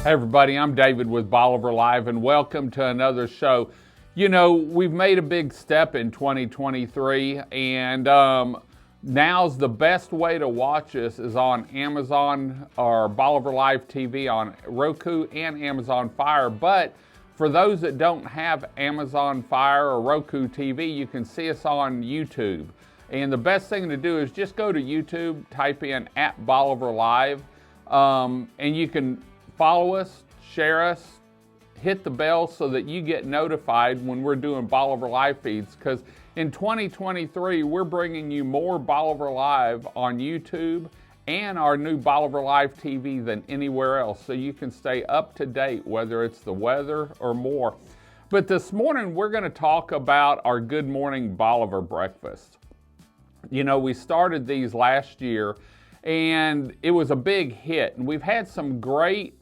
Hey everybody, I'm David with Bolivar Live and welcome to another show. You know, we've made a big step in 2023 and now's the best way to watch us is on Amazon or Bolivar Live TV on Roku and Amazon Fire. But for those that don't have Amazon Fire or Roku TV, you can see us on YouTube. And the best thing to do is just go to YouTube, type in @Bolivar Live, and you can follow us, share us, hit the bell so that you get notified when we're doing Bolivar Live feeds. Because in 2023, we're bringing you more Bolivar Live on YouTube and our new Bolivar Live TV than anywhere else. So you can stay up to date, whether it's the weather or more. But this morning, we're going to talk about our Good Morning Bolivar breakfast. You know, we started these last year and it was a big hit. And we've had some great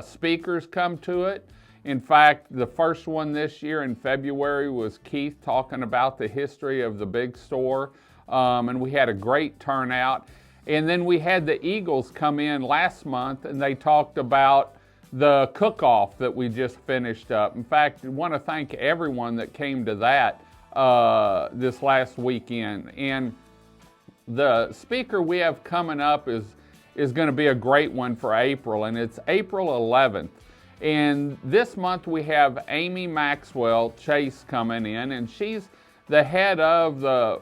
speakers come to it. In fact, the first one this year in February was Keith talking about the history of the big store, and we had a great turnout. And then we had the Eagles come in last month and they talked about the cook-off that we just finished up. In fact, I want to thank everyone that came to that this last weekend. And the speaker we have coming up is going to be a great one for April, and it's April 11th. And this month we have Amy Maxwell Chase coming in, and she's the head of the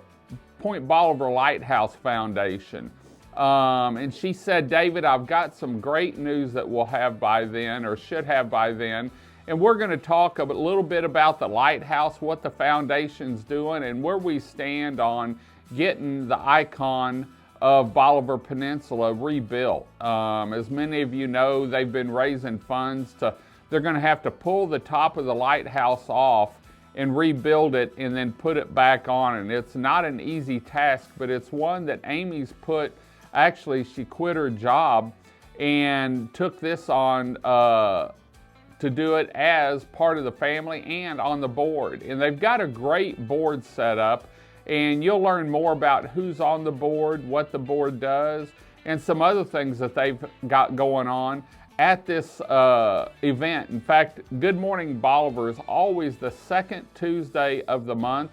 Point Bolivar Lighthouse Foundation. And she said, David, I've got some great news that we'll have by then, or should have by then. And we're going to talk a little bit about the Lighthouse, what the foundation's doing, and where we stand on getting the icon of Bolivar Peninsula rebuilt. As many of you know, they've been raising funds they're going to have to pull the top of the lighthouse off and rebuild it and then put it back on. And it's not an easy task, but it's one that Amy's actually she quit her job and took this on to do it as part of the family and on the board. And they've got a great board set up. And you'll learn more about who's on the board, what the board does, and some other things that they've got going on at this event. In fact, Good Morning Bolivar is always the second Tuesday of the month.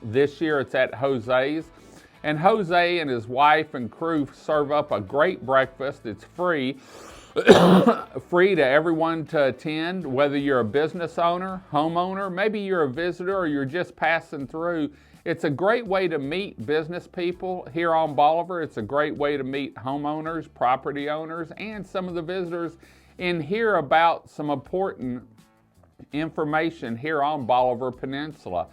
This year it's at Jose's. And Jose and his wife and crew serve up a great breakfast. It's free. Free to everyone to attend, whether you're a business owner, homeowner, maybe you're a visitor or you're just passing through. It's a great way to meet business people here on Bolivar. It's a great way to meet homeowners, property owners, and some of the visitors and hear about some important information here on Bolivar Peninsula.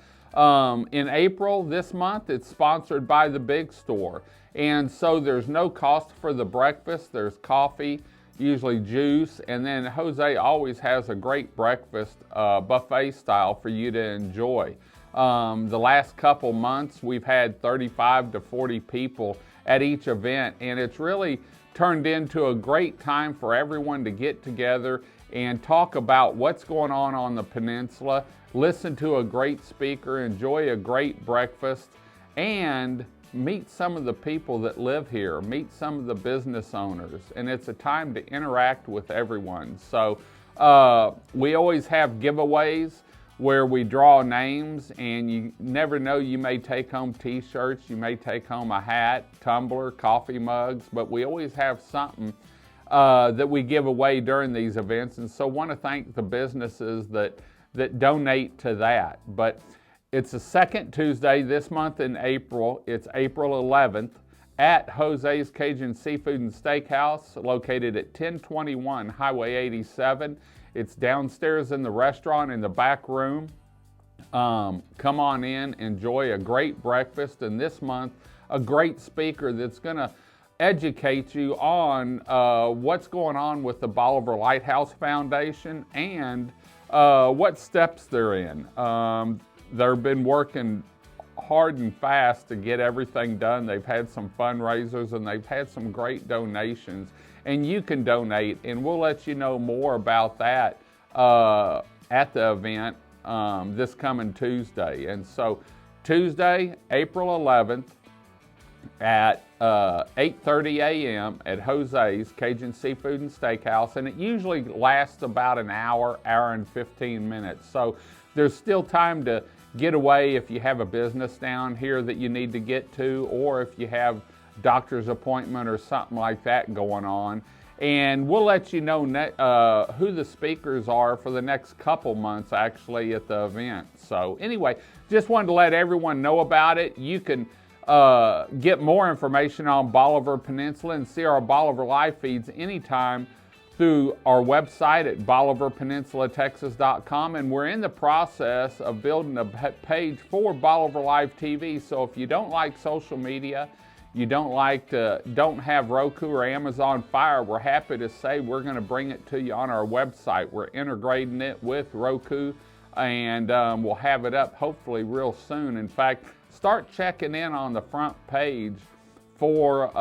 In April this month, it's sponsored by the Big Store. And so there's no cost for the breakfast. There's coffee, usually juice, and then Jose always has a great breakfast, buffet style for you to enjoy. The last couple months, we've had 35 to 40 people at each event, and it's really turned into a great time for everyone to get together and talk about what's going on the peninsula, listen to a great speaker, enjoy a great breakfast, and meet some of the people that live here, meet some of the business owners, and it's a time to interact with everyone. So we always have giveaways where we draw names, and you never know, you may take home t-shirts, you may take home a hat, tumbler, coffee mugs, but we always have something that we give away during these events. And so I want to thank the businesses that donate to that. But it's the second Tuesday this month in April. It's April 11th at Jose's Cajun Seafood and Steakhouse, located at 1021 Highway 87. It's downstairs in the restaurant in the back room. Come on in, enjoy a great breakfast, and this month, a great speaker that's going to educate you on what's going on with the Bolivar Lighthouse Foundation and what steps they're in. They've been working hard and fast to get everything done. They've had some fundraisers and they've had some great donations. And you can donate, and we'll let you know more about that at the event this coming Tuesday. And so Tuesday, April 11th at 8:30 a.m. at Jose's Cajun Seafood and Steakhouse, and it usually lasts about an hour and 15 minutes. So there's still time to get away if you have a business down here that you need to get to, or if you have doctor's appointment or something like that going on. And we'll let you know who the speakers are for the next couple months actually at the event. So anyway, just wanted to let everyone know about it. You can get more information on Bolivar Peninsula and see our Bolivar live feeds anytime through our website at bolivarpeninsulatexas.com, and we're in the process of building a page for Bolivar Live TV. So if you don't like social media, you don't have Roku or Amazon Fire, we're happy to say we're going to bring it to you on our website. We're integrating it with Roku, and we'll have it up hopefully real soon. In fact, start checking in on the front page for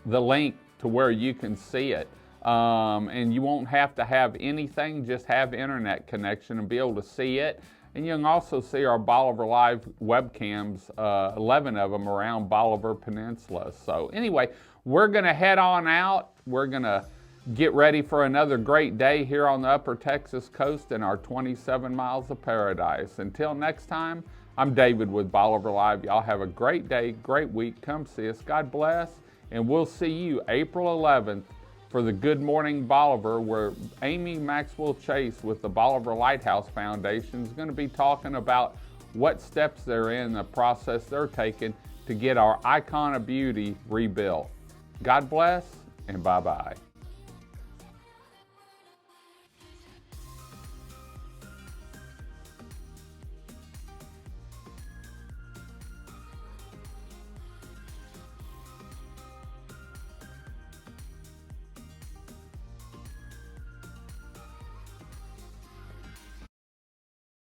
the link to where you can see it. And you won't have to have anything, just have internet connection and be able to see it. And you can also see our Bolivar Live webcams, 11 of them around Bolivar Peninsula. So anyway, we're going to head on out. We're going to get ready for another great day here on the Upper Texas coast in our 27 miles of paradise. Until next time, I'm David with Bolivar Live. Y'all have a great day, great week. Come see us. God bless. And we'll see you April 11th for the Good Morning Bolivar, where Amy Maxwell Chase with the Bolivar Lighthouse Foundation is going to be talking about what steps they're in the process they're taking to get our icon of beauty rebuilt. God bless, and bye-bye.